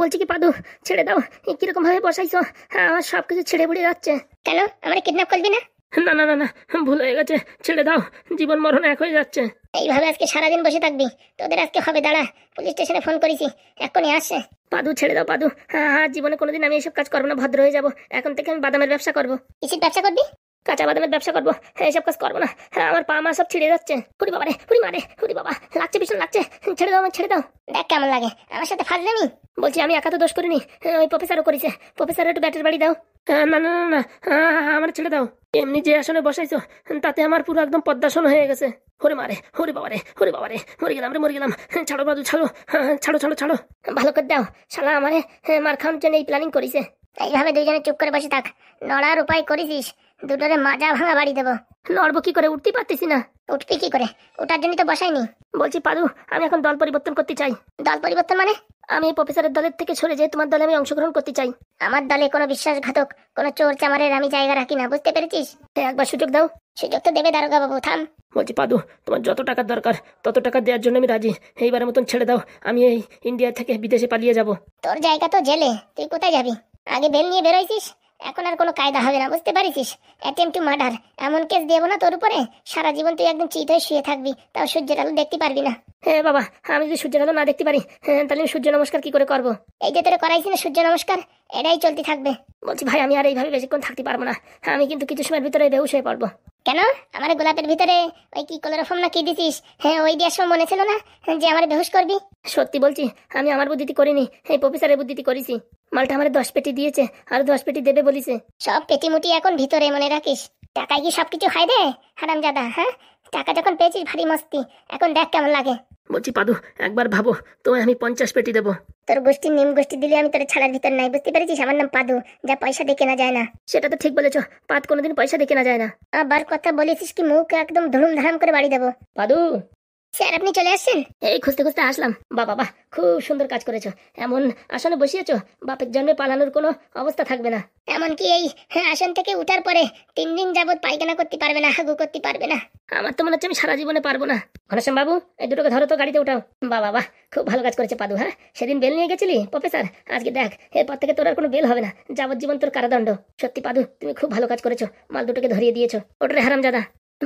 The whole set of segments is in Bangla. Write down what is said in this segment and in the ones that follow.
বলছি কি পাদু, ছেড়ে দাও। কিরকম ভাবে বসাইছো, আমার সবকিছু ছেড়ে বুড়ে যাচ্ছে। কেন, আমার কিডন্যাপ করবি না? না না না না, ভুল হয়ে গেছে, ছেড়ে দাও। জীবন মরণ এক হয়ে যাচ্ছে। এইভাবে আজকে সারাদিন বসে থাকবি? তোদের আজকে হবে, দাঁড়া, পুলিশ স্টেশনে ফোন করেছি, এক্ষুনি আসছে। পাদু ছেড়ে দাও পাদু, জীবনে কোনোদিন আমি এসব কাজ করবো না, ভদ্র হয়ে যাবো। এখন থেকে আমি বাদামের ব্যবসা করবো। কিসের ব্যবসা করবি? কাঁচা বাদামের ব্যবসা করবো। এইসব কাজ করবো না, আমার পা মা সব ছিঁড়ে যাচ্ছে। হুরি বাবা রে, হুরি মারে, হুরি বাবা, লাগছে, ভীষণ লাগছে। ছেড়ে দাও, আমার ছেড়ে দাও। দেখ কেমন লাগে, আমার সাথে ফাজলামি। বলছি আমি একা তো দোষ করিনি, ওই প্রফেসরও করেছে। প্রফেসর একটু ব্যাটের বাড়ি দাও। না না না না, আমার ছেড়ে দাও। এমনি যে আসনে বসাইছো তাতে আমার পুরো একদম পদ্মাসন হয়ে গেছে। হরে মারে, হরে বাবা রে, হরে বাবা রে, মরে গেলাম রে, মরে গেলাম। ছাড়ো বাদু, ছাড়ো, ছাড়ো ছাড়ো ছাড়ো। ভালো করে দাও, শালা আমারে মার খাওয়ার জন্য এই প্ল্যানিং করেছে। এইভাবে দুইজনে চুপ করে বসে থাক, নড়ার উপায় করেছিস, দুটোরে মাজা ভাঙা বাড়ি দেবো। নড়বো কি করে, উঠতে পারতেছি না। উঠবি কি করে, ওটার জন্য তো বসাইনি। বলছি পাদু, আমি এখন দল পরিবর্তন করতে চাই। দল পরিবর্তন মানে? আমি প্রফেসরের দলের থেকে সরে যেয়ে তোমার দলে আমি অংশগ্রহণ করতে চাই। আমার দলে কোনো বিশ্বাসঘাতক, কোনো চোর চামারের আমি জায়গা রাখি না, বুঝতে পেরেছিস? একবার সুযোগ দাও। সুযোগ তো দেবে দারোগা বাবু, থাম। বলছি পাদু, তোমার যত টাকার দরকার তত টাকা দেওয়ার জন্য আমি রাজি। এইবারের মতন ছেড়ে দাও, আমি এই ইন্ডিয়া থেকে বিদেশে পালিয়ে যাব। তোর জায়গা তো জেলে, তুই কোথায় যাবি? আগে বেল নিয়ে বেরোইছিস, এখন আর কোনো কায়দা হবে না, বুঝতে পারিস? অ্যাটেম্প টু মার্ডার এমন কেস দেবো না তোর উপরে, সারা জীবন তুই একদম চিত হয়ে শুয়ে থাকবি, তাও সূর্যের আলো দেখতে পারবি না। হ্যাঁ বাবা, আমি যদি সূর্যের আলো না দেখতে পারি, তাহলে আমি সূর্য নমস্কার কি করে করবো? এই যে তোরে করাইছি না সূর্য নমস্কার, এটাই চলতে থাকবে। বলছি ভাই, আমি আর এইভাবে বেশিক্ষণ থাকতে পারবো না, আমি কিন্তু কিছু সময়ের ভিতরে বেহুশ হয়ে পড়বো। কেন, আমার গোলাপের ভিতরে ওই কি ক্লোরোফর্ম না কি দিছিস, ওই দেওয়ার সময় মনে ছিল না যে আমার বেহুশ করবি? সত্যি বলছি, আমি আমার বুদ্ধিতে করিনি, এই প্রফেসরের বুদ্ধিতে করেছি। মালটা আমার 10 পেটি দিয়েছে, আর 10 পেটি দেবে বলিছে। সব পেটি মুটি এখন ভিতরে, মনে রাখিস। টাকায় কি সবকিছু খাই রে হারামজাদা? টাকা যখন পেয়েছিস ভারী মস্তি, এখন দেখ কেমন লাগে। বলছি পাদু, একবার ভাবো, তোমায় আমি 50 পেটি দেবো। তোর গোষ্ঠীর নিম গোষ্ঠী দিলে আমি তোর ছাড়ার ভিতর নাই, বুঝতে পেরেছিস? আমার নাম পাদু, যা পয়সা দিয়ে কেনা যায় না। সেটা তো ঠিক বলেছো, পাদ কোনোদিন পয়সা দিয়ে কেনা যায় না। আবার কথা বলেছিস কি মুখ একদম ধুম ধারাম করে বাড়ি দেবো। পাদু স্যার, আপনি চলে আসছেন? এই খুঁজতে খুঁজতে আসলাম। বাবা, খুব সুন্দর কাজ করেছো, এমন আসনে বসিয়েছো বাপের জন্মে পালানোর কোনো অবস্থা থাকবে না। এমনকি এই আসন থেকে উঠার পরে 3 দিন যাবত পায়খানা করতে পারবে না, হাগু করতে পারবে না। আমার তো মনে হচ্ছে আমি সারা জীবনে পারবো না। ঘনশ্যাম বাবু, এই দুটোকে ধরো তো, গাড়িতে উঠাও। বাবা, খুব ভালো কাজ করেছে পাদু। সেদিন বেল নিয়ে গেছিলি প্রফেসর, আজকে দেখ এরপর থেকে তোর আর কোনো বেল হবে না, যাবজ্জীবন তোর কারাদণ্ড। সত্যি পাদু, তুমি খুব ভালো কাজ করেছো, মাল দুটোকে ধরিয়ে দিয়েছো। ওটারে হারামজাদা।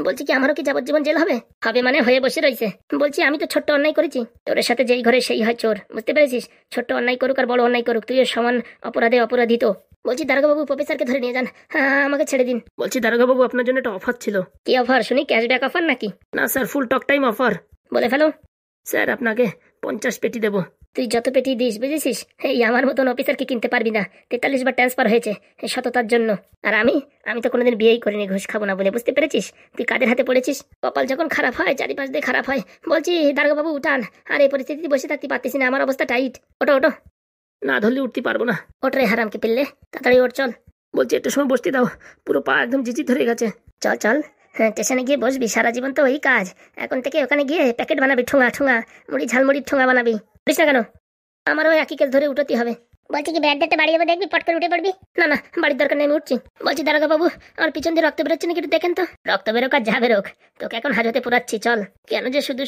বলছি কি, আমারও কি যাবজ্জীবন জেল হবে? হবে মানে হয়ে বসে রয়েছে। বলছি আমি তো ছোট্ট অন্যায় করেছি, তোর সাথে যেই ঘরে সেই হয় চোর, বুঝতে পেরেছিস? ছোট্ট অন্যায় করুক আর বড় অন্যায় করুক, তুইও সমান অপরাধে অপরাধী তো। বলছি দারোগাবাবু, প্রফেসরকে ধরে নিয়ে যান, আমাকে ছেড়ে দিন। বলছি দারোগাবাবু, আপনার জন্য একটা অফার ছিল। কি অফার শুনি? ক্যাশব্যাক অফার নাকি? না স্যার, ফুল টক টাইম অফার। বলে ফেলো। স্যার, আপনাকে 50 পেটি দেবো। তুই যত পেটি দিস, বুঝেছিস, এই আমার মতন অফিসারকে কিনতে পারবি না। 43 বার ট্রান্সফার হয়েছে সততার জন্য। আর আমি তো কোনোদিন বিয়েই করিনি ঘুষ খাবো না বলে, বুঝতে পেরেছিস? তুই কাদের হাতে পড়েছিস? কপাল যখন খারাপ হয় চারিপাশ দিয়ে খারাপ হয়। বলছি দারোগাবাবু উঠান, আর এই পরিস্থিতিতে বসে থাকতে পারতেছি না, আমার অবস্থা টাইট। ওটো, না ধরলে উঠতে পারবো না। ওটরে হারামকে পেললে, তাড়াতাড়ি ওঠ, চল। বলছি একটু সময় বসতে দাও, পুরো পা একদম জিজি ধরে গেছে। চল, স্টেশনে গিয়ে বসবি, সারা জীবন তো ওই কাজ। এখন থেকে ওখানে গিয়ে প্যাকেট বানাবি, ঠোঙা মুড়ি, ঝালমুড়ির ঠোঙা বানাবি। বুঝিস না কেন? আমারও একই কেস ধরে উঠতে হবে। বলছি কি, ব্যাট দেখতে বাড়ি যাবো, দেখবি পট করে উঠে পড়বি। না, বাড়ির দরকার নেই, আমি উঠছি। বলছি দারোগা বাবু, আমার পিছন দিয়ে রক্ত বেরোচ্ছে নাকি একটু দেখেন তো। রক্ত বেরোক আর যা বেরোক, তোকে এখন হাজতে পুরাচ্ছি, চল। কেন যে শুধু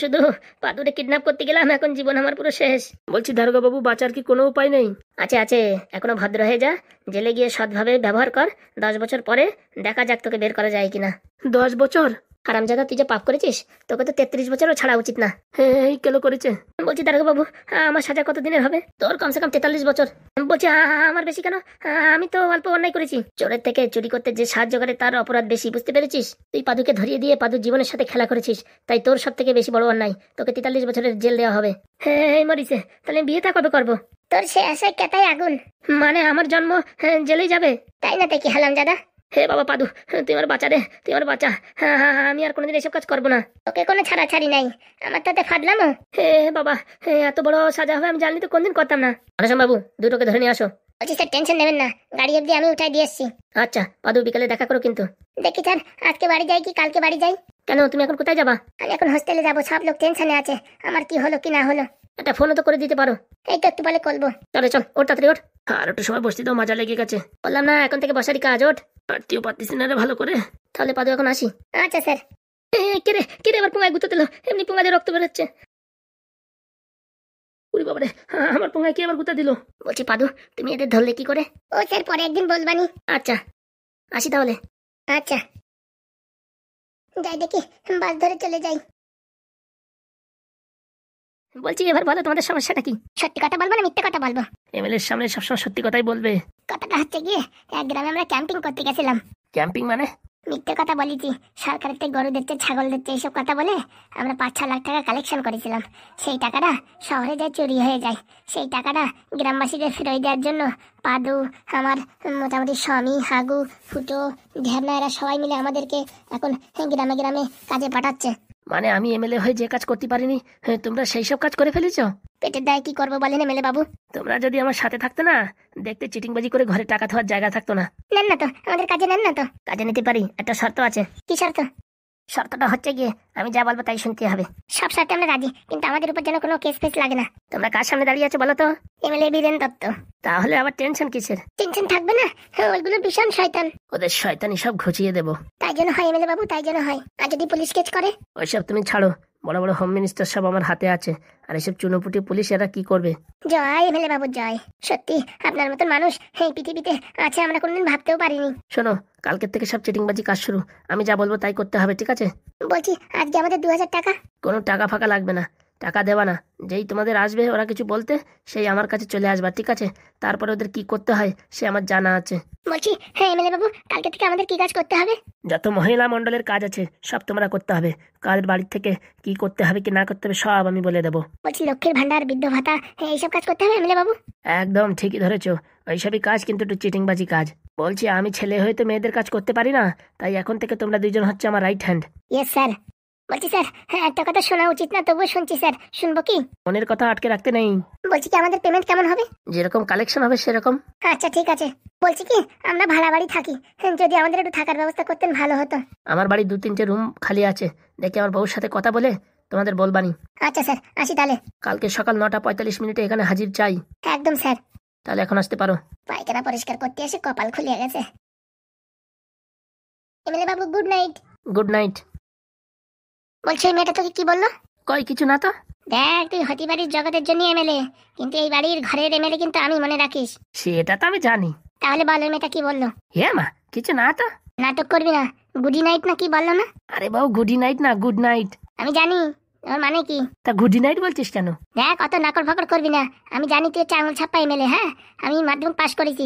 পাদুরে কিডন্যাপ করতে গেলাম, এখন জীবন আমার পুরো শেষ। বলছি দারোগা বাবু, বাঁচার কি কোনো উপায় নেই? আছে, এখনো ভদ্র হয়ে যা, জেলে গিয়ে সৎভাবে ব্যবহার কর। 10 বছর পরে দেখা যাক তোকে বের করা যায় কিনা। 10 বছর? হারামজাদা, তুই যে পাপ করেছিস, তোকে তো 33 বছরও ছাড়া উচিত না। এই কেন করেছে? বলছি দারোগা বাবু, আমার সাজা কতদিনের হবে? তোর কমসে কম 43 বছর। বলছি আমার বেশি কেন? আমি তো অল্প অন্যায় করেছি। চোরের থেকে চুরি করতে যে সাহায্য করে তার অপরাধ বেশি, বুঝতে পেরেছিস? তুই পাদুকে ধরিয়ে দিয়ে পাদুর জীবনের সাথে খেলা করেছিস, তাই তোর সব থেকে বেশি বড় অন্যায়। তোকে 43 বছরের জেল দেওয়া হবে। এই মরিছে, তাহলে বিয়েটা কবে করবো? তোর সে আশায় কেতায় আগুন। মানে আমার জন্ম জেলেই যাবে? তাই না, তাই কি হারামজাদা? হে বাবা পাদু, তুই আমার বাঁচা রে, তুই আমার বাঁচা। আমি আর কোনোদিন এসব কাজ করবো না। তোকে কোনো ছাড়াছাড়ি নাই, আমার তাতে ফাদলামো। হে বাবা, এত বড় সাজা হবে আমি জানলি তো কোনদিন করতাম না। অনশন বাবু, দুটোকে ধরে নিয়ে আসো। বলছি স্যার, টেনশন নেবেন না, গাড়ি অব্দি আমি উঠাই দিয়ে এসছি। আচ্ছা পাদু, বিকালে দেখা করো কিন্তু। দেখি স্যার, আজকে বাড়ি যাই কি কালকে বাড়ি যাই। কেন, তুমি এখন কোথায় যাবা? আমি এখন হোস্টেলে যাবো, সব লোক টেনশনে আছে, আমার কি হলো কি না হলো। একটা ফোনও তো করে দিতে পারো। এই তো একটু বলে করবো। চল ওঠ, তাড়াতাড়ি ওঠ। আর একটু সময় বসতে দাও, মজা লেগে গেছে। বললাম না, এখন থেকে বসারই কাজ, ওঠ। পারতেও পারতিস না রে ভালো করে। তাহলে পাদু এখন আসি। আচ্ছা স্যার। কে রে এবার পুঙ্গায় গুঁতো দিল, এমনি পুঙ্গা দিয়ে রক্ত বেরোচ্ছে। উরি বাবারে, আমার পোঙায় কি আবার গুতা দিল? বলছি পাদু, তুমি এদের ধরলে কি করে? ও স্যার, পরে একদিন বলবানি। আচ্ছা, আসি তাহলে। আচ্ছা, যাই দেখি, বাস ধরে চলে যাই। বলছি এবার বলো তোমাদের সমস্যাটা কি? সত্যি কথা বলবো না মিথ্যে কথা বলবো? এমএলএর সামনে সবসময় সত্যি কথাই বলবে। কথাটা হচ্ছে গিয়ে, এক গ্রামে আমরা ক্যাম্পিং করতে গেছিলাম। ক্যাম্পিং মানে? মিথ্যে কথা বলেছি। সরকারের থেকে গরু দিচ্ছে, ছাগল দিচ্ছে, এইসব কথা বলে আমরা 5-6 লাখ টাকা কালেকশন করেছিলাম। সেই টাকাটা শহরে যায় চুরি হয়ে যায়। সেই টাকাটা গ্রামবাসীদের ফেরত দেওয়ার জন্য পাদু, আমার মোটামুটি স্বামী, হাগু, ফুটো, ঝ্যাবনা এরা সবাই মিলে আমাদেরকে এখন গ্রামে গ্রামে কাজে পাঠাচ্ছে। মানে আমি এমএলএ হয়ে যে কাজ করতে পারিনি, তোমরা সেই সব কাজ করে ফেলেছো? পেটের দায় কি করবো বলেন এমএলএ বাবু? তোমরা যদি আমার সাথে থাকতে না, দেখতে চিটিংবাজি করে ঘরে টাকা থাকার জায়গা থাকতো না। নেন না তো, আমাদের কাজে নেন না তো? কাজে নিতে পারি, একটা শর্ত আছে। কি শর্ত? শর্তটা হচ্ছে গিয়ে আমি যা বলবো তাই শুনতে হবে। সব শর্তে আমরা রাজি, কিন্তু আমাদের উপর যেন কোনো কেস ফেস লাগে না। তোমরা কার সামনে দাঁড়িয়ে আছো বলো তো? এমএলএ বীরেন দত্ত। তাহলে আবার টেনশন কিসের? টেনশন থাকবে না, ওইগুলো ভীষণ শয়তান। ওদের শয়তানি সব ঘুচিয়ে দেবো। তাই জন্য হয় এমএলএ বাবু, তাই জন্য হয়। আর যদি পুলিশ কেস করে? ওইসব তুমি ছাড়ো, বড় বড় হোম মিনিস্টার সব আমার হাতে আছে, আর এসব চুনোপুটি পুলিশ এরা কি করবে? জয় এমএলএ বাবু জয়। সত্যি আপনার মতন মানুষ এই পৃথিবীতে আছে আমরা কোনদিন ভাবতেও পারিনি। শোনো, কালকের থেকে সব চিটিংবাজি কাজ শুরু। আমি যা বলবো তাই করতে হবে, ঠিক আছে? বলছি আজকে আমাদের 2000 টাকা। কোনো টাকা ফাঁকা লাগবে না, টাকা দেওয়া না। যেই তোমাদের আসবে ওরা কিছু বলতে, সেই আমার কাছে চলে আসবা, ঠিক আছে? তারপরে ওদের কি করতে হয় সে আমার জানা আছে। বলছি হ্যাঁ এমএলএ বাবু, কালকে থেকে আমাদের কি কাজ করতে হবে? যত মহিলা মণ্ডলের কাজ আছে সব তোমরা করতে হবে। কাজের বাড়ির থেকে কি করতে হবে কি না করতে হবে সব আমি বলে দেবো। বলছি লক্ষ্মীর ভান্ডার, বৃদ্ধ ভাতা, এইসব কাজ করতে হবে এমএলএ বাবু? একদম ঠিকই ধরেছো, ওইসবই কাজ, কিন্তু একটু চিটিংবাজি কাজ। বলছি আমি ছেলে হয়ে তো মেয়েদের কাজ করতে পারি না, তাই এখন থেকে তোমরা দুইজন হচ্ছে আমার রাইট হ্যান্ড। Yes sir. বলছি স্যার, একটা কথা শোনা উচিত না, তবুও শুনছি স্যার, শুনবো কি? মনের কথা আটকে রাখতে নেই। বলছি কি আমাদের পেমেন্ট কেমন হবে? যেরকম কালেকশন হবে সেরকম। আচ্ছা ঠিক আছে। বলছি কি আমরা ভাড়া বাড়ি থাকি, যদি আমাদের একটু থাকার ব্যবস্থা করতেন ভালো হতো। আমার বাড়ি 2-3টে রুম খালি আছে, দেখি আমার বউর সাথে কথা বলে তোমাদের বলবানি। আচ্ছা স্যার, আসি তাহলে। কালকে সকাল 9:45 এখানে হাজির চাই। একদম স্যার। তাহলে এখন আসতে পারো। পায়খানা পরিষ্কার করতে এসে কপাল খুলিয়ে গেছে। এমএলএ বাবু গুড নাইট। Good night. বলছি এই মেয়েটা তোকে কি বললো? কই কিছু না তো। দেখ তুই হতি বাড়ির জগতের জন্য এমএলএ, কিন্তু এই বাড়ির ঘরের এমএলএ কিন্তু আমি, মনে রাখিস। সেটা তো আমি জানি। তাহলে বল ওই মেয়েটা কি বললো? হে মা, কিছু না তো। নাটক করবি না। গুডি নাইট না কি বললো না? আরে বাবু গুডি নাইট না, গুড নাইট। আমি জানি ওর মানে কি। তা গুডি নাইট বলছিস কেন? দেখ অত নাকড় ফাকড় করবি না। আমি জানি তুই আঙুল ছাপ্পা এমএলএ। হ্যাঁ, আমি মাধ্যমিক পাশ করেছি।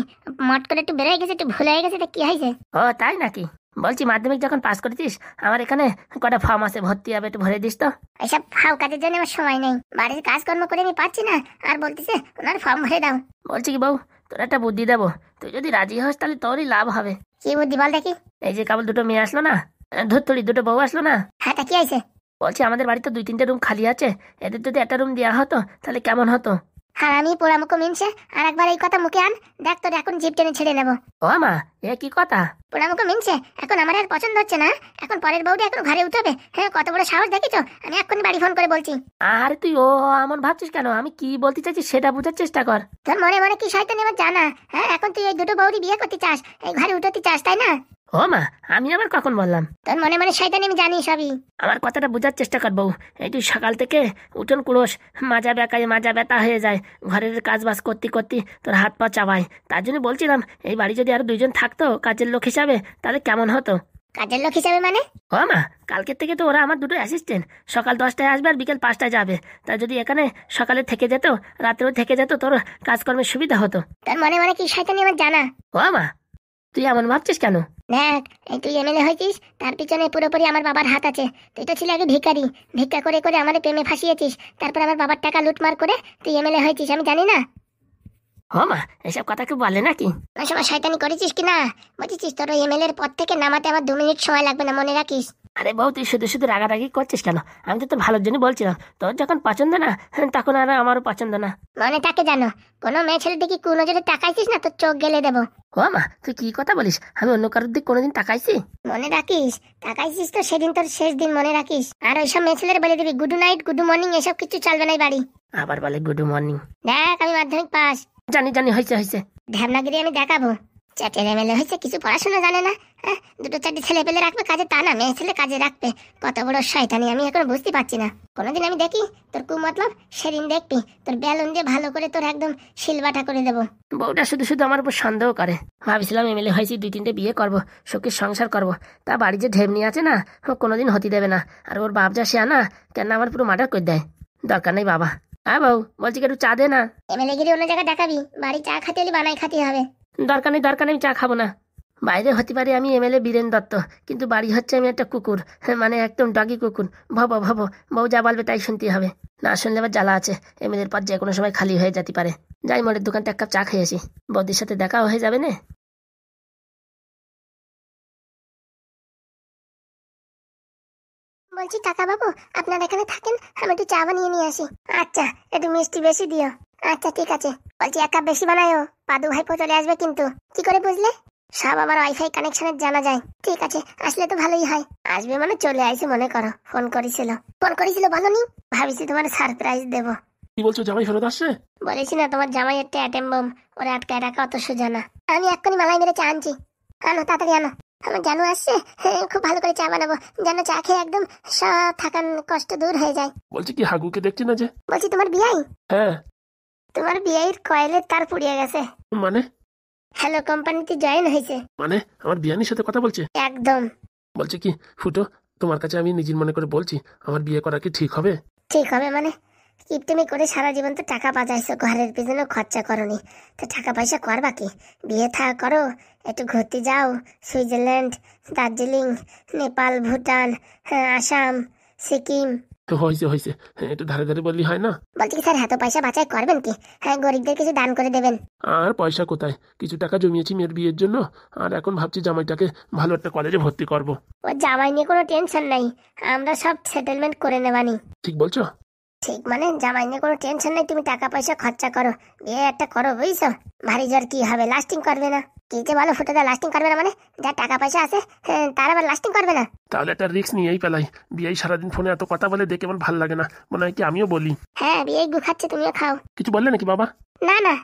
মট করে একটু বেড়ে গেছে, একটু ভুল হয়ে গেছে, কি হয়েছে? ও তাই নাকি? বলছি মাধ্যমিক যখন পাস করেছিস আমার এখানে কটা ফর্ম আছে, ভর্তি হবে, একটু ভরে দিস তো। এইসব ফাও কাজের জন্য আমার সময় নেই, বাড়ির কাজকর্ম করে আমি পাচ্ছি না, আর বলতেছে ওনার ফর্ম ভরে দাও। বলছি কি বউ, তোর একটা বুদ্ধি দেবো, তুই যদি রাজি হস তাহলে তোরই লাভ হবে। কি বুদ্ধি বল দেখি? এই যে কেবল 2টো মেয়ে আসলো না, ধুত্তড়ি 2টো বউ আসলো না। হ্যাঁ তা কি আছে? বলছি আমাদের বাড়িতে 2-3টে রুম খালি আছে, এদের যদি একটা রুম দেওয়া হতো তাহলে কেমন হতো? হ্যাঁ আমি পোড়ামুখো মিনছে, আর একবার এই কথা মুখে আন, দেখ তোর এখন জিপ টেনে ছেড়ে নেবো। ও মা, এ কি কথা? পোড়ামুখো মিনছে, এখন আমার আর পছন্দ হচ্ছে না, এখন পরের বউটা এখন ঘরে উঠবে। হ্যাঁ কত বড় সাহস দেখিছো? আমি এক্ষুনি বাড়ি ফোন করে বলছি। আরে তুই ও এমন ভাবছিস কেন? আমি কি বলতে চাইছি সেটা বোঝার চেষ্টা কর। তোর মনে মনে কি শয়তানি আমার জানা? হ্যাঁ এখন তুই এই 2টো বউরই বিয়ে করতে চাস, এই ঘরে উঠতে চাস, তাই না? ও মা, আমি আবার কখন বললাম? তোর মনে মনে শয়তানি আমি জানি সবই। আমার কথাটা বোঝার চেষ্টা কর বউ। এই তুই সকাল থেকে উঠোন কুড়োস, মাজা বেকায় মাজা ব্যথা হয়ে যায়, ঘরের কাজ বাজ করতে করতে তোর হাত পা চাবায়। তার জন্য বলছিলাম এই বাড়ি যদি আরো 2জন থাকতো কাজের লোক হিসাবে তাহলে কেমন হতো? কাজের লোক হিসাবে মানে? ও মা, কালকের থেকে তো ওরা আমার 2টো অ্যাসিস্ট্যান্ট, সকাল 10টায় আসবে আর বিকেল 5টায় যাবে। তা যদি এখানে সকালে থেকে যেত, রাত্রেও থেকে যেত, তোর কাজকর্মের সুবিধা হতো। তার মনে মনে কি শয়তানি আমার জানা? ও মা, তুই এমন ভাবছিস কেন? দেখ এই তুই এমএলএ হয়েছিস, তার পিছনে পুরোপুরি আমার বাবার হাত আছে। তুই তো ছিল আগে ভিখারি, ভিক্ষা করে করে আমাদের প্রেমে ফাঁসিয়েছিস, তারপর আমার বাবার টাকা লুটমার করে তুই এমএলএ হয়েছিস, আমি জানি না? ও মা, এসব কথা কেউ বলে নাকি? ওই সময় শয়তানি করেছিস কিনা বুঝেছিস? তোর ওই এমএলএর পদ থেকে নামাতে আমার 2 মিনিট সময় লাগবে না, মনে রাখিস। আরে বউ তুই শুধু শুধু রাগারাগি করছিস কেন? আমি তো তোর ভালোর জন্য বলছিলাম, তোর যখন পছন্দ না তখন আর আমারও পছন্দ না। মনে থাকে জানো, কোনো মেয়ে ছেলে দেখি কোন নজরে তাকাইছিস না তোর চোখ গেলে দেবো। ও মা, তুই কি কথা বলিস? আমি অন্য কারোর দিক কোনোদিন তাকাইছি? মনে রাখিস, তাকাইছিস তো সেদিন তোর শেষ দিন, মনে রাখিস। আর ওইসব মেয়ে ছেলের বলে দিবি গুড নাইট, গুড মর্নিং, এসব কিছু চলবে না বাড়ি। আবার বলে গুড মর্নিং। দেখ আমি মাধ্যমিক পাস। জানি জানি, হয়েছে হয়েছে। ঢ্যাবনাগিরি আমি দেখাবো। চ্যাটের এমএলএ হয়েছে, কিছু পড়াশোনা জানে না। হ্যাঁ, দুটো চারটে ছেলে পেলে রাখবে কাজে, তা না মেয়ে ছেলে কাজে রাখবে। কত বড় শয়তানি আমি এখন বুঝতে পারছি না। কোনোদিন আমি দেখি তোর কুমতলব, সেদিন দেখবি তোর বেলুন দিয়ে ভালো করে তোর একদম শিলবাটা করে দেবো। বউটা শুধু শুধু আমার উপর সন্দেহ করে। ভাবছিলাম এমএলএ হয়েছি, 2-3টে বিয়ে করবো, সুখের সংসার করবো। তা বাড়ি যে ঢেমনি আছে না, ও কোনোদিন হতে দেবে না। আর ওর বাপ যা সে আনা কেন আমার পুরো মার্ডার করে দেয়। দরকার নেই বাবা। হ্যাঁ বউ, বলছি কি একটু চা দে না। এমএলএ গিরি অন্য জায়গায় দেখাবি, বাড়ি চা খাতে হলে বানাই খাতে হবে। দরকার নেই, দরকার নেই, চা খাবো না। বাইরে হতে পারি আমি এমএলএ বীরেন দত্ত, কিন্তু বাড়ি হচ্ছে আমি একটা কুকুর, মানে একদম ডগি কুকুর। ভব ভব, বউ যা বলবে তাই শুনতে হবে। না শুনলে আবার জ্বালা আছে, এমএলএর পর যে কোনো সময় খালি হয়ে যেতে পারে। যাই মোড়ের দোকানটা এক কাপ চা খেয়ে আসি, বৌদির সাথে দেখাও হয়ে যাবে না। বলছি কাকা বাবু, আপনার এখানে থাকেন, আমি একটু চা বানিয়ে নিয়ে আসি। আচ্ছা, একটু মিষ্টি বেশি দিও। আচ্ছা ঠিক আছে। বলছি 1 কাপ বেশি বানায়ও, পাদু ভাইপো চলে আসবে কিন্তু। কি করে বুঝলে? সব আমার ওয়াইফাই কানেকশনের জানা যায়। ঠিক আছে, আসলে তো ভালোই হয়। আসবে মানে চলে আসে মনে করো। ফোন করেছিল বলনি? ভাবিছি তোমার সারপ্রাইজ দেব। কি বলছো, জামাই ফেরত আসছে? বলেছি না তোমার জামাই একটা অ্যাটেম বম, ওরা আটকায় রাখা অত সোজা না। আমি এক্ষুনি মালাই মেরে চা আনছি। আনো তাড়াতাড়ি আনো। আমার জানু আসছে, খুব ভালো করে চা বানাবো, যেন চা খেয়ে একদম সব থাকার কষ্ট দূর হয়ে যায়। বলছি কি হাগুকে দেখছি না যে? বলছি তোমার বিয়াই? হ্যাঁ। তোমার বিয়ের কয়েলের তার পুড়িয়ে গেছে। মানে? হ্যালো কোম্পানিতে জয়েন হয়েছে। মানে আমার বিয়ানির সাথে কথা বলছে? একদম। বলছে কি ফুটো, তোমার কাছে আমি নিজের মনে করে বলছি, আমার বিয়ে করা কি ঠিক হবে? ঠিক হবে মানে? কিপটেমি করে সারা জীবন তো টাকা বাঁচাইছো, ঘরের পিছনে খরচা করনি, তো টাকা পয়সা করবা কি? বিয়ে করো, একটু ঘুরতে যাও, সুইজারল্যান্ড, দার্জিলিং, নেপাল, ভুটান, আসাম, সিকিম। তো হয়েছে, একটু ধারে ধারে বললি হয় না? বলছি কি স্যার, এত পয়সা বাঁচাই করবেন কি? হ্যাঁ, গরিবদের কিছু দান করে দেবেন। আর পয়সা কোথায়, কিছু টাকা জমিয়েছি মেয়ের বিয়ের জন্য, আর এখন ভাবছি জামাইটাকে ভালো একটা কলেজে ভর্তি করব। ও জামাই নিয়ে কোনো টেনশন নাই, আমরা সব সেটেলমেন্ট করে নেবানি। ঠিক বলছো? ঠিক মানে জামাই নিয়ে কোনো টেনশন নাই, তুমি টাকা পয়সা খরচা করো, বিয়ে একটা করো, বুঝছো? ভারী জ্বর কি হবে, লাস্টিং করবে না। কি যে বলো ফুটোদা, লাস্টিং করবে না মানে? যা টাকা পয়সা আছে তার আবার লাস্টিং করবে না? তাহলে একটা রিস্ক নিয়েই পেলাই। বিয়ে সারাদিন ফোনে এত কথা বলে দেখে আমার ভালো লাগে না, মনে হয় কি আমিও বলি। হ্যাঁ, বিয়ে গু খাচ্ছে, তুমিও খাও। কিছু বললে নাকি বাবা? না না।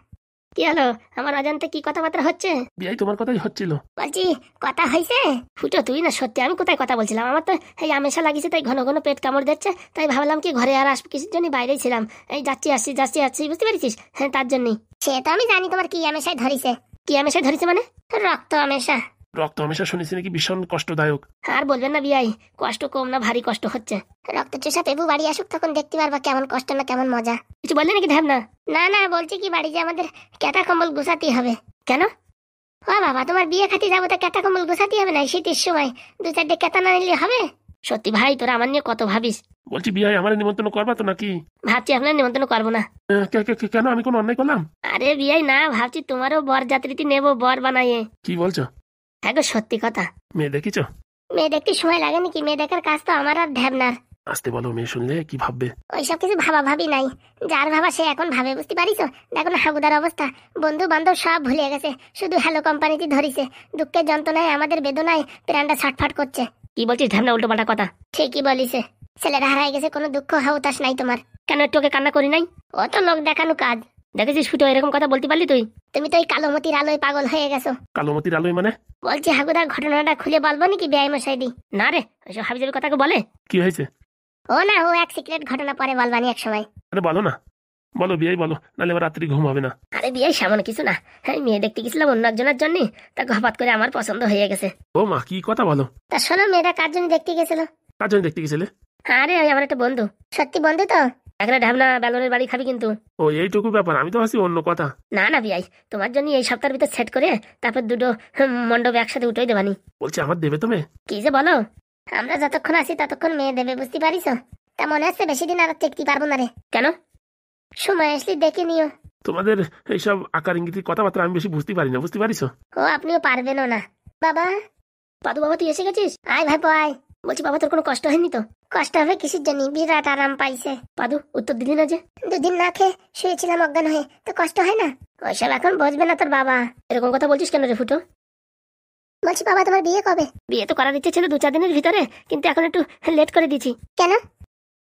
কি হলো, আমার অজান্তে কি কথাবার্তা হচ্ছে? বিয়ে তোমার কথাই হচ্ছিল। বলছি কথা হয়েছে। ফুটো তুই না সত্যি, আমি কোথায় কথা বলছিলাম? আমার তো এই আমেশা লাগিয়েছে, তাই ঘন ঘন পেট কামড় দিচ্ছে, তাই ভাবলাম কি ঘরে আর আসবো কিছুর জন্য, বাইরেই ছিলাম। এই যাচ্ছি আসছি, বুঝতে পেরেছিস? হ্যাঁ, তার জন্যই। সে তো আমি জানি তোমার কি আমেশায় ধরিছে। কি আমেশায় ধরিছে মানে? রক্ত আমেশা। রক্ত হামেশা শুনেছি নাকি ভীষণ কষ্টদায়ক। আর বলবেন না বিয়াই, কষ্ট কম না, ভারী কষ্ট হচ্ছে। রক্ত চোষা পেবু বাড়ি আসুক, তখন দেখতে পারবা কেমন কষ্ট না কেমন মজা। কিছু বললে নাকি ঢ্যাবনা? না না, বলছি কি বাড়ি যে আমাদের ক্যাটা কম্বল গুছাতেই হবে। কেন? ও বাবা, তোমার বিয়ে খাতে যাবো, তা ক্যাটা কম্বল গুছাতেই হবে না? শীতের সময় 2-4টে ক্যাটা না নিলে হবে? সত্যি ভাই, তোরা আমার নিয়ে কত ভাবিস। বলছি বিয়ে আমার নিমন্ত্রণ করবা তো নাকি? ভাবছি আপনার নিমন্ত্রণ করবো না। কেন, আমি কোনো অন্যায় করলাম? আরে বিয়াই না, ভাবছি তোমারও বর যাত্রীতে নেবো, বর বানাইয়ে। কি বলছো? হ্যাঁ গো, সত্যি কথা। মেয়ে দেখিছো? মেয়ে দেখতে সময় লাগে নাকি? মেয়ে দেখার কাজ তো আমার আর ঢ্যাবনার। আসতে বলো, মেয়ে শুনলে কি ভাববে? ওইসব কিছু ভাবি নাই, যার ভাবা সে এখন ভাবে, বুঝতে পারিস? দেখো না হাগুদার অবস্থা, বন্ধু বান্ধব সব ভুলে গেছে, শুধু হ্যালো কোম্পানিতে ধরিছে। দুঃখের যন্ত্রণায় আমাদের বেদনায় প্রাণটা ছটফট করছে। কি বলছিস ঢ্যাবনা, উল্টো পাল্টা কথা? ঠিকই বলিছে, ছেলেরা হারাই গেছে, কোনো দুঃখ হাউতাস নাই তোমার। কেন একটু ওকে কান্না করি নাই? ও তো লোক দেখানো কাজ। দেখেছিস ফুটো, এরকম কথা বলতে পারলি তুই? তুমি তো ওই কালোমতির আলোয় পাগল হয়ে গেছো। কালোমতির আলোয় মানে? বলছি হাগুদার ঘটনাটা খুলে বলবো নাকি বেআই মশাই দি? না রে, ওইসব হাবিজাবি কথাকে বলে। কি হয়েছে? ও না, ও এক সিক্রেট ঘটনা পরে বলবানি এক সময়। আরে বলো না, বলো বিয়ে বলো, নাহলে এবার রাত্রি ঘুম হবে না। আরে বিয়ে সামান্য কিছু না, হ্যাঁ মেয়ে দেখতে গেছিলাম অন্য একজনের জন্য, তা হঠাৎ করে আমার পছন্দ হয়ে গেছে। ও মা, কি কথা বলো? তা শোনো, মেয়েটা কার জন্য দেখতে গেছিল? কার জন্য দেখতে গেছিলে? আরে ওই আমার একটা বন্ধু। সত্যি বন্ধু তো? একটা ঢাবনা বেলনের বাড়ি খাবি কিন্তু। ও এইটুকু ব্যাপার, আমি তো ভাবছি অন্য কথা। না না বিয়াই, তোমার জন্য এই সপ্তাহের ভিতর সেট করে তারপর দুটো মণ্ডপ একসাথে উঠেই দেবানি। বলছি আমার দেবে তুমি? কি যে বলো, আমরা যতক্ষণ আছি ততক্ষণ মেয়ে দেবে, বুঝতে পারিস? তা মনে হচ্ছে বেশি দিন আর টেকতে পারবো না রে। কেন? সময় আসলে দেখে নিও। তোমাদের এইসব আকার ইঙ্গিতের কথাবার্তা আমি বেশি বুঝতে পারি না, বুঝতে পারিস? ও আপনিও পারবেনও না। বাবা, পাদু বাবা তুই এসে গেছিস? আয় ভাই আয়। বলছি বাবা, তোর কোনো কষ্ট হয়নি তো? কষ্ট হবে কিসের জন্য, বিরাট আরাম পাইছে। পাদু উত্তর দিলি না যে? 2 দিন না খেয়ে শুয়েছিলাম অজ্ঞান হয়ে, তো কষ্ট হয় না? ওইসব এখন বুঝবে না তোর বাবা। এরকম কথা বলছিস কেন রে ফুটো? বলছি বাবা, তোমার বিয়ে কবে? বিয়ে তো করার ইচ্ছে ছিল 2-4 দিনের ভিতরে, কিন্তু এখন একটু লেট করে দিচ্ছি। কেন?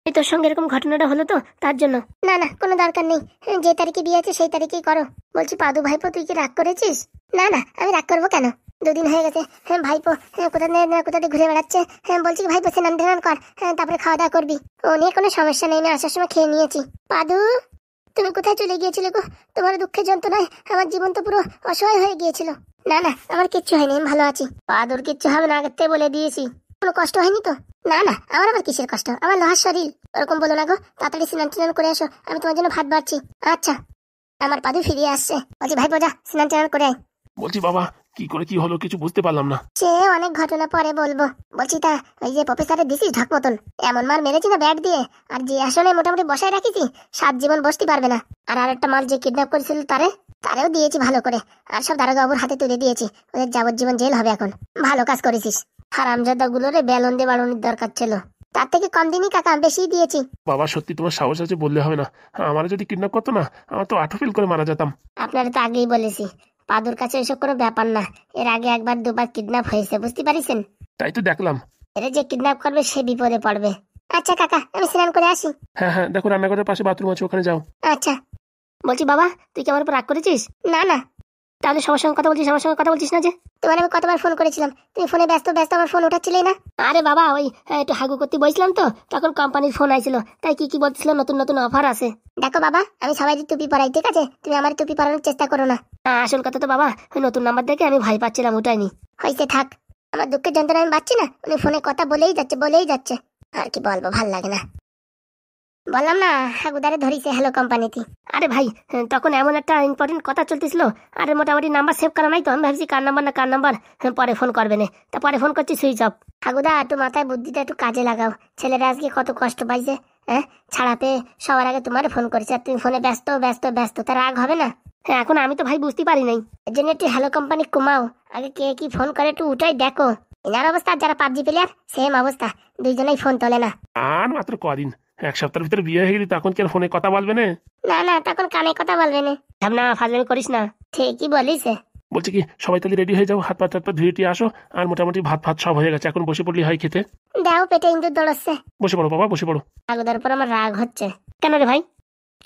এই তোর সঙ্গে এরকম ঘটনাটা হলো তো তার জন্য। না না, কোনো দরকার নেই, যে তারিখে বিয়ে আছে সেই তারিখেই করো। বলছি পাদু ভাইপো, তুই কি রাগ করেছিস? না না, আমি রাগ করবো কেন? দুদিন হয়ে গেছে ভাইপো কোথা দিয়ে ঘুরে বেড়াচ্ছে। বলছি কি ভাইপো স্নান টান কর, তারপরে খাওয়া দাওয়া করবি। ও নিয়ে কোনো সমস্যা নেই, আমি আসার সময় খেয়ে নিয়েছি। পাদু, তুমি কোথায় চলে গিয়েছিলে গো? তোমার দুঃখের যন্ত্রণায় আমার জীবন তো পুরো অসহায় হয়ে গিয়েছিল। না না, আমার কিচ্ছু হয়নি, আমি ভালো আছি। পাদুর কিচ্ছু হবে না, আগের থেকে বলে দিয়েছি। কোনো কষ্ট হয়নি তো? না না, আমার আবার কিসের কষ্ট, আমার লোহার শরীর। ওরকম বলো না গো, তাড়াতাড়ি স্নান টান করে আসো, আমি তোমার জন্য ভাত বাড়ছি। আচ্ছা। আমার পাদু ফিরিয়ে আসছে। বলছি ভাইপো যা স্নান টান করে আয়। বলছি বাবা, কি করে কি হলো কিছু বুঝতে পারলাম না। সে অনেক ঘটনা পরে বলবো। বলছি তা ওই যে প্রফেসরের দিছিস ঢাক মতন, এমন মার মেরেছি না ব্যাট দিয়ে, আর যে আসলে মোটামুটি বসায় রাখিছি, 7 জীবন বসতে পারবে না। আর আরেকটা মাল যে কিডন্যাপ করেছিল তারেও দিয়েছি ভালো করে, আর সব দারোগা বাবুর হাতে তুলে দিয়েছি। ওদের যাবজ্জীবন জেল হবে এখন। ভালো কাজ করেছিস। হারামজাদা গুলোরে বেলুন দিয়ে বাড়ানোর দরকার ছিল, তার থেকে কম দিনই কাকা বেশি দিয়েছি। বাবা সত্যি তোমার সাহস আছে বললে হবে না, আমার যদি কিডন্যাপ করতো না, আমার তো আঠো ফিল করে মারা যেতাম। আপনারা তো আগেই বলেছি, পাদুর কাছে এসব কোনো ব্যাপার না। এর আগে 1-2 কিডন্যাপ হয়েছে, বুঝতে পারিছেন? তাই তো দেখলাম। এরা যে কিডন্যাপ করবে সে বিপদে পড়বে। আচ্ছা কাকা, আমি স্নান করে আসি। হ্যাঁ হ্যাঁ, দেখো রান্নাঘরের পাশে বাথরুম আছে, ওখানে যাও। আচ্ছা। বলছি বাবা, তুই কি আমার উপর রাগ করেছিস? না না। তাহলে সবার সঙ্গে কথা বলছিস, আমার সঙ্গে কথা বলছিস না যে? তোমার আমি কতবার ফোন করেছিলাম, তুমি ফোনে ব্যস্ত আমার ফোন উঠাচ্ছিলেই না। আরে বাবা, ওই একটু হাগু করতে বসলাম তো, তখন কোম্পানির ফোন আইছিল, তাই কি বলছিল নতুন নতুন অফার আছে। দেখো বাবা, আমি সবাই টুপি পরাই, ঠিক আছে? তুমি আমার টুপি পরানোর চেষ্টা করো না। আসল কথা তো বাবা, ওই নতুন নাম্বার দেখে আমি ভয় পাচ্ছিলাম, উঠাইনি। হয়েছে থাক, আমার দুঃখের যন্ত্রণা আমি পাচ্ছি না, উনি ফোনে কথা বলেই যাচ্ছে। আর কি বলবো, ভাল লাগে না। বললাম না, হাগুদারে ধরিছে হ্যালো কোম্পানিতে। আরে ভাই, তখন এমন একটা ইম্পর্টেন্ট কথা চলতেছিল, আরে মোটামুটি নাম্বার সেভ করা নাই তো, আমি ভাবছি কার নাম্বার পরে ফোন করবে না, তা পরে ফোন করছি সুইচ অফ। হাগুদা, একটু মাথায় বুদ্ধিটা একটু কাজে লাগাও। ছেলেরা আজকে কত কষ্ট পাইছে, ছাড়াতে সবার আগে তোমার ফোন করেছে, আর তুমি ফোনে ব্যস্ত, তার রাগ হবে না? হ্যাঁ, এখন আমি তো ভাই বুঝতে পারি নাই, এর জন্য একটু হ্যালো কোম্পানি কমাও। আগে কে কি ফোন করে একটু উঠাই দেখো। এনার অবস্থা আর যারা পাবজি প্লেয়ার সেম অবস্থা, দুইজনেই ফোন তোলে না। আর মাত্র কদিন, 1 সপ্তাহের ভিতরে বিয়ে হয়ে গেলি, তখন কি আর ফোনে কথা বলবে না? না তখন কানে কথা বলবে না। ভাবনা ফাজলামি করিস না, ঠিকই বলিস। বলছি কি, সবাই তাহলে রেডি হয়ে যাও, হাত পা ধুয়ে টিয়ে আসো, আর মোটামুটি ভাত সব হয়ে গেছে, এখন বসে পড়লি হয় খেতে। দাও, পেটে ইন্দুর দৌড়াচ্ছে। বসে পড়ো বাবা, বসে পড়ো। আগদার উপর আমার রাগ হচ্ছে। কেন রে ভাই?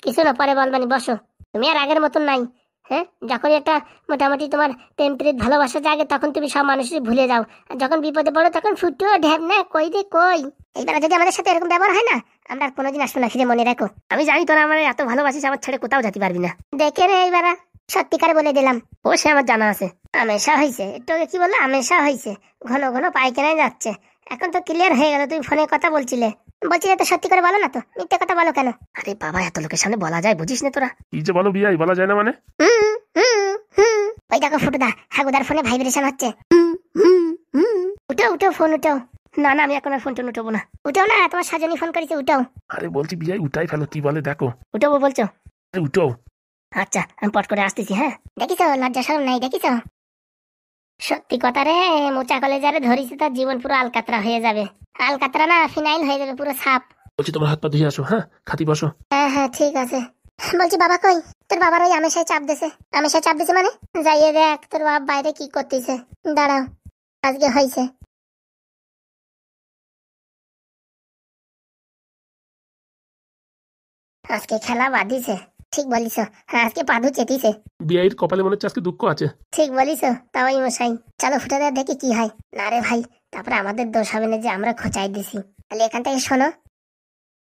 কিছু না, পরে বলবানি, বসো। তুমি আর আগের মতন নাই। যখন একটা মোটামুটি তোমার প্রেম ভালোবাসা জাগে, তখন তুমি সব মানুষই ভুলে যাও, আর যখন বিপদে পড়ো তখন ফুটো ঢেপ না, কই রে কই। এইবার যদি আমাদের সাথে এরকম ব্যবহার হয় না, আমরা আর কোনোদিন আসবো না, ফিরে মনে রাখো। আমি জানি তোরা আমার এত ভালোবাসিস, আমার ছেড়ে কোথাও যেতে পারবি না। দেখে রে এইবার সত্যিকারে বলে দিলাম, ও সে আমার জানা আছে। আমেশা হয়েছে, একটু কি বললো, আমেশা হয়েছে, ঘন ঘন পায়খানায় যাচ্ছে। এখন তো ক্লিয়ার হয়ে গেল, তুমি ফোনে কথা বলছিলে তো সত্যি করে বলো না তো, মিথ্যে কথা বলো কেন? আরে বাবা, এত লোকের সামনে বলা যায়, বুঝিস না তোরা? কি যে বলো বিয়াই, বলা যায় না মানে? ওই দেখো ফুটুদা, হাগুদার ফোনে ভাইব্রেশন হচ্ছে। উঠো ফোন উঠাও। না আমি এখন আর ফোন টোন উঠাবো না। উঠাও না, তোমার সাজনী ফোন করেছে, উঠাও। আরে বলছি বিয়াই, উঠাই ফেলো, কি বলে দেখো। উঠাবো বলছো? উঠো। আচ্ছা, আমি পট করে আসতেছি। হ্যাঁ, দেখিস লজ্জা শরম নাই, দেখিস? সত্যি কথা রে, মোচা কলেজারে ধরিস, তার জীবন পুরো আলকাতরা হয়ে যাবে। আলকাতরা না, ফিনাইল হয়ে যাবে পুরো সাপ। বলছি তোমার হাত পা ধুয়ে আসো, হ্যাঁ খাতি বসো। হ্যাঁ ঠিক আছে। বলছি বাবা কই? তোর বাবার ওই আমেশায় চাপ দিছে মানে? যাইয়ে দেখ তোর বাপ বাইরে কি করতেছে। দাঁড়াও, আজকে হয়েছে। আজকে খেলা বাঁধিছে, ঠিক বলিস। হ্যাঁ, আজকে পাদু চেতিছে। বিয়ের কপালে মনে হচ্ছে আজকে দুঃখ আছে। ঠিক বলিস, তাই মশাই। চলো ফুটে দেয় দেখি কি হয়। না রে ভাই, তারপরে আমাদের দোষ হবে না যে আমরা খোঁচাই দিছি। তাহলে এখান থেকে শোনো।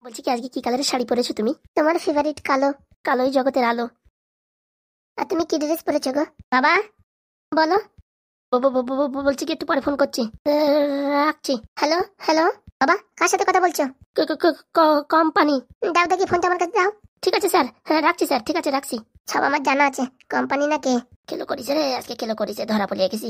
বলছি কি, আজকে কি কালারের শাড়ি পরেছো তুমি? তোমার ফেভারিট কালো, কালোই জগতের আলো। আর তুমি কি ড্রেস পরেছো গো? বাবা বলো। বলছি কি, একটু পরে ফোন করছি, রাখছি। হ্যালো বাবা, কার সাথে কথা বলছো? কোম্পানি। দাও দেখি ফোনটা আমার কাছে দাও। ঠিক আছে স্যার, হ্যাঁ রাখছি স্যার, ঠিক আছে রাখছি। সব আমার জানা আছে, কোম্পানি না কে। কেলো করিছে রে, আজকে কেলো করিছে, ধরা পড়ে গেছি।